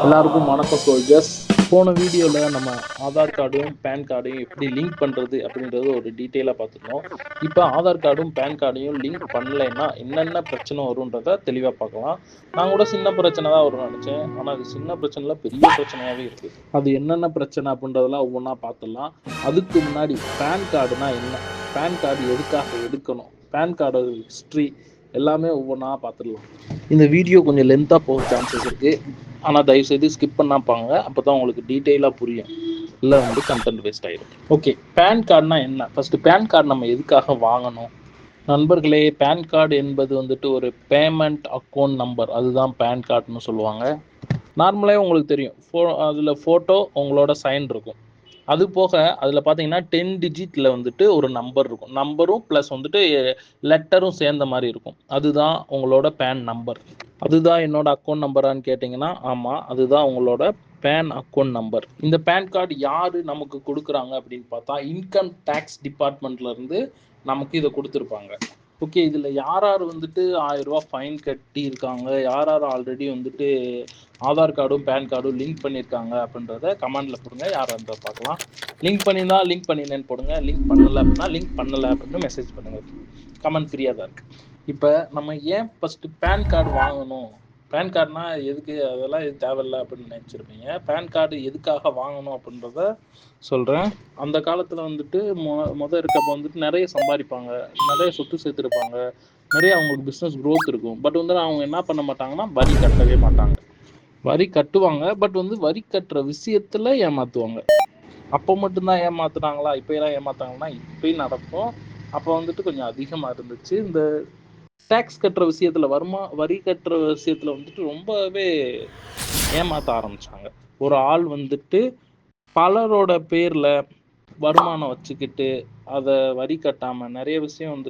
எல்லாருக்கும் வணக்கம் சோல்ஜர்ஸ். போன வீடியோவில் நம்ம ஆதார் கார்டையும் பேன் கார்டையும் எப்படி லிங்க் பண்ணுறது அப்படின்றது ஒரு டீட்டெயிலாக பார்த்துருந்தோம். இப்போ ஆதார் கார்டும் பேன் கார்டையும் லிங்க் பண்ணலைன்னா என்னென்ன பிரச்சனை வரும்ன்றத தெளிவாக பார்க்கலாம். நான் கூட சின்ன பிரச்சனை தான் வரும்னு நினச்சேன், ஆனால் அது சின்ன பிரச்சனையில் பெரிய பிரச்சனையாகவே இருக்குது. அது என்னென்ன பிரச்சனை அப்படின்றதெல்லாம் ஒவ்வொன்றா பார்த்துடலாம். அதுக்கு முன்னாடி பேன் கார்டுனா என்ன, பேன் கார்டு எதுக்காக எடுக்கணும், பேன் கார்டு ஹிஸ்ட்ரி எல்லாமே ஒவ்வொன்றா பார்த்துடலாம். இந்த வீடியோ கொஞ்சம் லென்த்தாக போக சான்சஸ் இருக்குது, ஆனால் தயவுசெய்து ஸ்கிப் பண்ணாப்பாங்க, அப்போ தான் உங்களுக்கு டீட்டெயிலாக புரியும். இல்லை கண்டென்ட் வேஸ்ட் ஆகிடும். ஓகே, பேன் கார்டுனா என்ன? ஃபஸ்ட்டு பேன் கார்டு நம்ம எதுக்காக வாங்கணும்? நண்பர்களே, பேன் கார்டு என்பது ஒரு பேமெண்ட் அக்கௌண்ட் நம்பர், அதுதான் பேன் கார்டுன்னு சொல்லுவாங்க. நார்மலாக உங்களுக்கு தெரியும், அதில் ஃபோட்டோ உங்களோட சைன் இருக்கும். அது போக அதில் பார்த்தீங்கன்னா 10 டிஜிட்டில் ஒரு நம்பர் இருக்கும். நம்பரும் ப்ளஸ் லெட்டரும் சேர்ந்த மாதிரி இருக்கும். அதுதான் உங்களோட பேன் நம்பர். அதுதான் என்னோட அக்கௌண்ட் நம்பரான்னு கேட்டிங்கன்னா, ஆமாம், அதுதான் உங்களோட பேன் அக்கௌண்ட் நம்பர். இந்த பேன் கார்டு யார் நமக்கு கொடுக்குறாங்க அப்படின்னு பார்த்தா, இன்கம் டேக்ஸ் டிபார்ட்மெண்ட்லேருந்து நமக்கு இதை கொடுத்துருப்பாங்க. ஓகே, இதில் யார் யார் 1000 ரூபா ஃபைன் கட்டி இருக்காங்க, யார் யார் ஆல்ரெடி ஆதார் கார்டும் பேன் கார்டும் லிங்க் பண்ணியிருக்காங்க அப்படின்றத கமெண்டில் போடுங்க. யார் அந்த பார்க்கலாம். லிங்க் பண்ணியிருந்தா லிங்க் பண்ணினேன்னு போடுங்க, லிங்க் பண்ணலை அப்படின்னா லிங்க் பண்ணலை அப்படின்னு மெசேஜ் பண்ணுங்கள். கமெண்ட் ஃப்ரீயாக தான் இருக்குது. இப்போ நம்ம ஏன் ஃபஸ்ட்டு பேன் கார்டு வாங்கணும், பேன் கார்டுனா எதுக்கு, அதெல்லாம் இது தேவையில்லை அப்படின்னு நினச்சிருப்பீங்க. பேன் கார்டு எதுக்காக வாங்கணும் அப்படின்றத சொல்கிறேன். அந்த காலத்தில் மொதல் இருக்கப்போ நிறைய சம்பாதிப்பாங்க, நிறைய சொத்து சேர்த்துருப்பாங்க, நிறைய அவங்களுக்கு பிஸ்னஸ் க்ரோத் இருக்கும். பட் அவங்க என்ன பண்ண மாட்டாங்கன்னா, வரி கட்டவே மாட்டாங்க. வரி கட்டுவாங்க, பட் வரி கட்டுற விஷயத்தில் ஏமாற்றுவாங்க. அப்போ மட்டும்தான் ஏமாத்துனாங்களா, இப்போ எல்லாம் ஏமாத்தாங்கன்னா இப்பயும் நடக்கும். அப்போ கொஞ்சம் அதிகமாக இருந்துச்சு. இந்த டேக்ஸ் கட்டுற விஷயத்தில், வரி கட்டுற விஷயத்தில் ரொம்பவே ஏமாற்ற ஆரம்பிச்சாங்க. ஒரு ஆள் பலரோட பேரில் வருமானம் வச்சுக்கிட்டு அதை வரி கட்டாமல் நிறைய விஷயம்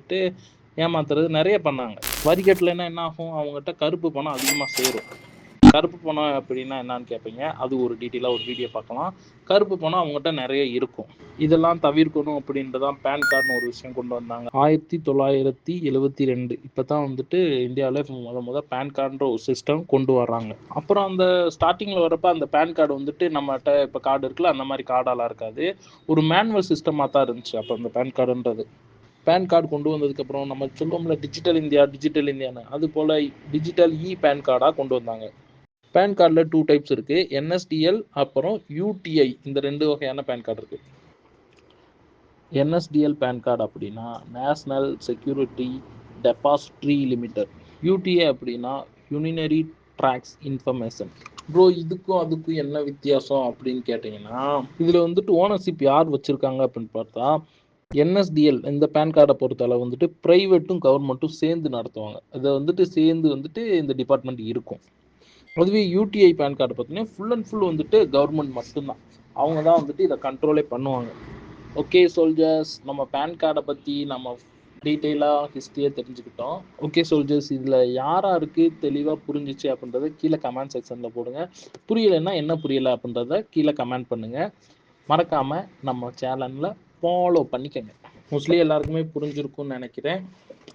ஏமாத்துறது நிறைய பண்ணாங்க. வரி கட்டலைன்னா என்ன ஆகும், அவங்ககிட்ட கருப்பு பணம் அதிகமாக சேரும். கருப்பு பணம் அப்படின்னா என்னன்னு கேட்பீங்க, அது ஒரு டீட்டெயிலாக ஒரு வீடியோ பார்க்கலாம். கருப்பு பணம் அவங்ககிட்ட நிறைய இருக்கும். இதெல்லாம் தவிர்க்கணும் அப்படின்ட்டு தான் பேன் கார்டுன்னு ஒரு விஷயம் கொண்டு வந்தாங்க 1972. இப்போ தான் இந்தியாவில் பேன் கார்டுன்ற ஒரு சிஸ்டம் கொண்டு வர்றாங்க. அப்புறம் அந்த ஸ்டார்டிங்கில் வரப்போ அந்த பேன் கார்டு நம்மகிட்ட இப்போ கார்டு இருக்குல்ல, அந்த மாதிரி கார்டெல்லாம் இருக்காது, ஒரு மேனுவல் சிஸ்டமாக தான் இருந்துச்சு. அப்போ அந்த பேன் கார்டுன்றது, பேன் கார்டு கொண்டு வந்ததுக்கப்புறம் நம்ம சொல்லுவோம்ல டிஜிட்டல் இந்தியான்னு, அது போல் டிஜிட்டல் பேன் கார்டாக கொண்டு வந்தாங்க. பேன் கார்டில் 2 டைப்ஸ் இருக்குது, என்எஸ்டிஎல் அப்புறம் யூடிஐ. இந்த 2 வகையான பேன் கார்டு இருக்குது. என்எஸ்டிஎல் பேன் கார்டு அப்படின்னா national security depository limited. UTI அப்படின்னா யூனினரி ட்ராக்ஸ் இன்ஃபர்மேஷன். ப்ரோ, இதுக்கும் அதுக்கும் என்ன வித்தியாசம் அப்படின்னு கேட்டிங்கன்னா, இதில் ஓனர்ஷிப் யார் வச்சுருக்காங்க அப்படின்னு பார்த்தா, என்எஸ்டிஎல் இந்த பேன் கார்டை பொறுத்தளவு ப்ரைவேட்டும் கவர்மெண்ட்டும் சேர்ந்து நடத்துவாங்க. அதை சேர்ந்து இந்த டிபார்ட்மெண்ட் இருக்கும். அதுவே யூடிஐ பேன் கார்டு பார்த்தீங்கன்னா ஃபுல் அண்ட் ஃபுல் கவர்மெண்ட் மட்டும்தான், அவங்க தான் இதை கண்ட்ரோலே பண்ணுவாங்க. ஓகே சோல்ஜர்ஸ், நம்ம பேன் கார்டை பற்றி நம்ம டீட்டெயிலாக ஹிஸ்ட்ரியை தெரிஞ்சுக்கிட்டோம். ஓகே சோல்ஜர்ஸ், இதில் யாருக்கு தெளிவாக புரிஞ்சிச்சு அப்படின்றத கீழே கமெண்ட் செக்ஷனில் போடுங்க. புரியலைன்னா என்ன புரியலை அப்படின்றத கீழே கமெண்ட் பண்ணுங்கள். மறக்காமல் நம்ம சேனலில் ஃபாலோ பண்ணிக்கங்க. மோஸ்ட்லி எல்லாருக்குமே புரிஞ்சிருக்கும்னு நினைக்கிறேன்.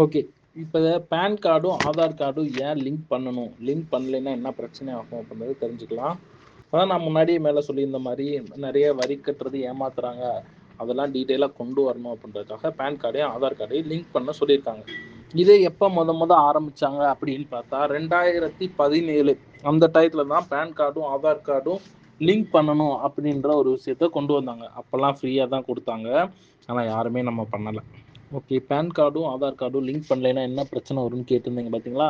ஓகே, இப்போ பேன் கார்டும் ஆதார் கார்டும் ஏன் லிங்க் பண்ணணும், லிங்க் பண்ணலைன்னா என்ன பிரச்சனை ஆகும் அப்படின்றது தெரிஞ்சுக்கலாம். அதான் நான் முன்னாடியே மேலே சொல்லியிருந்த மாதிரி நிறைய வரி கட்டுறது ஏமாத்துறாங்க, அதெல்லாம் டீட்டெயிலாக கொண்டு வரணும் அப்படின்றதுக்காக பேன் கார்டையும் ஆதார் கார்டையும் லிங்க் பண்ண சொல்லியிருக்காங்க. இதே எப்போ முத ஆரம்பித்தாங்க அப்படின்னு பார்த்தா 2017. அந்த டயத்தில் தான் பேன் கார்டும் ஆதார் கார்டும் லிங்க் பண்ணணும் அப்படின்ற ஒரு விஷயத்த கொண்டு வந்தாங்க. அப்போல்லாம் ஃப்ரீயாக தான் கொடுத்தாங்க, ஆனால் யாருமே நம்ம பண்ணலை. ஓகே, பேன் கார்டும் ஆதார் கார்டும் லிங்க் பண்ணலைன்னா என்ன பிரச்சனை வரும்னு கேட்டிருந்தீங்க பார்த்தீங்களா.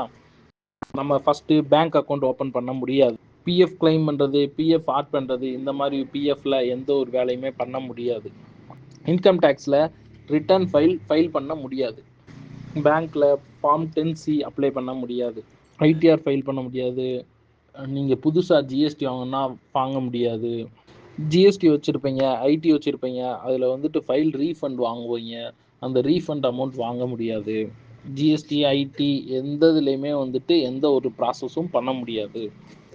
நம்ம ஃபஸ்ட்டு பேங்க் அக்கௌண்ட் ஓப்பன் பண்ண முடியாது, பிஎஃப் கிளைம் பண்ணுறது, பிஎஃப் ஆட் பண்ணுறது, இந்த மாதிரி பிஎஃப்ல எந்த ஒரு வேலையுமே பண்ண முடியாது. இன்கம் டேக்ஸில் ரிட்டர்ன் ஃபைல் பண்ண முடியாது. பேங்க்கில் ஃபார்ம் 10C அப்ளை பண்ண முடியாது. ஐடிஆர் ஃபைல் பண்ண முடியாது. நீங்கள் புதுசாக ஜிஎஸ்டி வாங்க முடியாது. ஜிஎஸ்டி வச்சுருப்பீங்க, ஐடி வச்சுருப்பீங்க, அதில் ஃபைல் ரீஃபண்ட் வாங்குவீங்க, அந்த ரீஃபண்ட் அமௌண்ட் வாங்க முடியாது. ஜிஎஸ்டி ஐடி எந்த இதுலேயுமே எந்த ஒரு ப்ராசஸும் பண்ண முடியாது.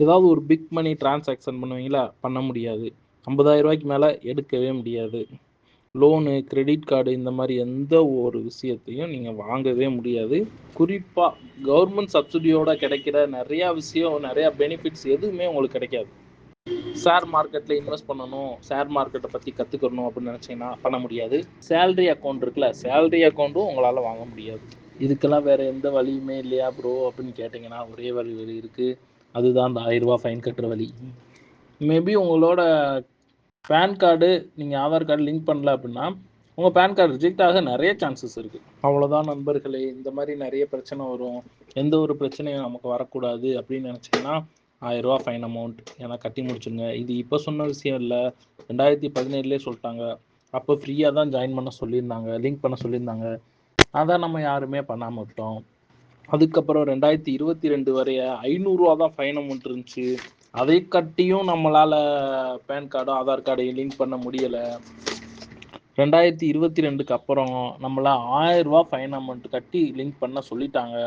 ஏதாவது ஒரு பிக் மணி டிரான்சாக்ஷன் பண்ணுவீங்களா, பண்ண முடியாது. 50,000 ரூபாய்க்கு மேலே எடுக்கவே முடியாது. லோனு, கிரெடிட் கார்டு இந்த மாதிரி எந்த ஒரு விஷயத்தையும் நீங்கள் வாங்கவே முடியாது. குறிப்பாக கவர்மெண்ட் சப்சிடியோட கிடைக்கிற நிறையா விஷயம், நிறையா பெனிஃபிட்ஸ் எதுவுமே உங்களுக்கு கிடைக்காது. ஷேர் மார்க்கெட்டில் இன்வெஸ்ட் பண்ணணும், ஷேர் மார்க்கெட்டை பற்றி கற்றுக்கணும் அப்படின்னு நினச்சிங்கன்னா பண்ண முடியாது. சேலரி அக்கௌண்ட் இருக்குல்ல, சேலரி அக்கௌண்ட்டும் உங்களால் வாங்க முடியாது. இதுக்கெல்லாம் வேறு எந்த வழியுமே இல்லையா ப்ரோ அப்படின்னு கேட்டிங்கன்னா ஒரே வழி இருக்குது. அதுதான் அந்த 1000 ரூபா ஃபைன் கட்டுற வழி. மேபி உங்களோட பேன் கார்டு நீங்கள் ஆதார் கார்டு லிங்க் பண்ணல அப்படின்னா உங்கள் பேன் கார்டு ரிஜெக்ட் ஆக நிறைய சான்சஸ் இருக்குது. அவ்வளோதான் நண்பர்களே, இந்த மாதிரி நிறைய பிரச்சனை வரும். எந்த ஒரு பிரச்சனையும் நமக்கு வரக்கூடாது அப்படின்னு நினச்சிங்கன்னா 1000 ரூபா ஃபைன் அமௌண்ட் ஏன்னா கட்டி முடிச்சுங்க. இது இப்போ சொன்ன விஷயம் இல்லை, 2017 சொல்லிட்டாங்க. அப்போ ஃப்ரீயாக தான் ஜாயின் பண்ண சொல்லியிருந்தாங்க, லிங்க் பண்ண சொல்லியிருந்தாங்க. அதான் நம்ம யாருமே பண்ணாமல் விட்டோம். அதுக்கப்புறம் 2022 வரைய 500 ரூபா தான் ஃபைன் அமௌண்ட் இருந்துச்சு. அதை கட்டியும் நம்மளால் பேன் கார்டும் ஆதார் கார்டையும் லிங்க் பண்ண முடியலை. 2022க்கு அப்புறம் நம்மளை 1000 ரூபா ஃபைன் அமௌண்ட் கட்டி லிங்க் பண்ண சொல்லிட்டாங்க.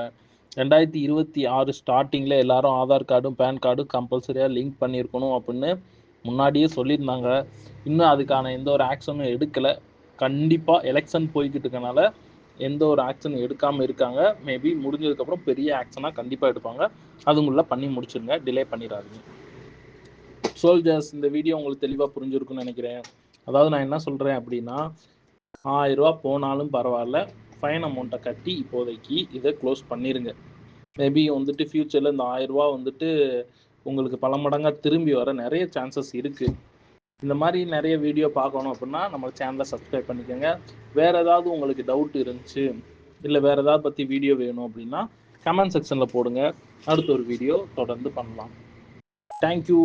2026 ஸ்டார்டிங்கில் எல்லாரும் ஆதார் கார்டும் பேன் கார்டும் கம்பல்சரியாக லிங்க் பண்ணியிருக்கணும் அப்படின்னு முன்னாடியே சொல்லியிருந்தாங்க. இன்னும் அதுக்கான எந்த ஒரு ஆக்ஷனும் எடுக்கலை. கண்டிப்பாக எலெக்ஷன் போய்கிட்டு இருக்கனால எந்த ஒரு ஆக்ஷனும் எடுக்காமல் இருக்காங்க. மேபி முடிஞ்சதுக்கப்புறம் பெரிய ஆக்ஷனாக கண்டிப்பாக எடுப்பாங்க. அதுக்குள்ளே பண்ணி முடிச்சுருங்க, டிலே பண்ணிடாதீங்க. சோல்ஜர்ஸ், இந்த வீடியோ உங்களுக்கு தெளிவாக புரிஞ்சிருக்குன்னு நினைக்கிறேன். அதாவது நான் என்ன சொல்கிறேன் அப்படின்னா, 1000 ரூபா போனாலும் பரவாயில்ல, ஃபைன் அமௌண்ட்டை கட்டி இப்போதைக்கு இதை க்ளோஸ் பண்ணிடுங்க. மேபி வந்துட்டு ஃப்யூச்சரில் இந்த 1000 ரூபா வந்துட்டு உங்களுக்கு பல மடங்காக திரும்பி வர நிறைய சான்சஸ் இருக்குது. இந்த மாதிரி நிறைய வீடியோ பார்க்கணும் அப்படின்னா நம்ம சேனலை சப்ஸ்கிரைப் பண்ணிக்கோங்க. வேறு ஏதாவது உங்களுக்கு டவுட் இருந்துச்சு, இல்லை வேறு ஏதாவது பற்றி வீடியோ வேணும் அப்படின்னா கமெண்ட் செக்ஷனில் போடுங்க. அடுத்த ஒரு வீடியோ தொடர்ந்து பண்ணலாம். தேங்க்யூ.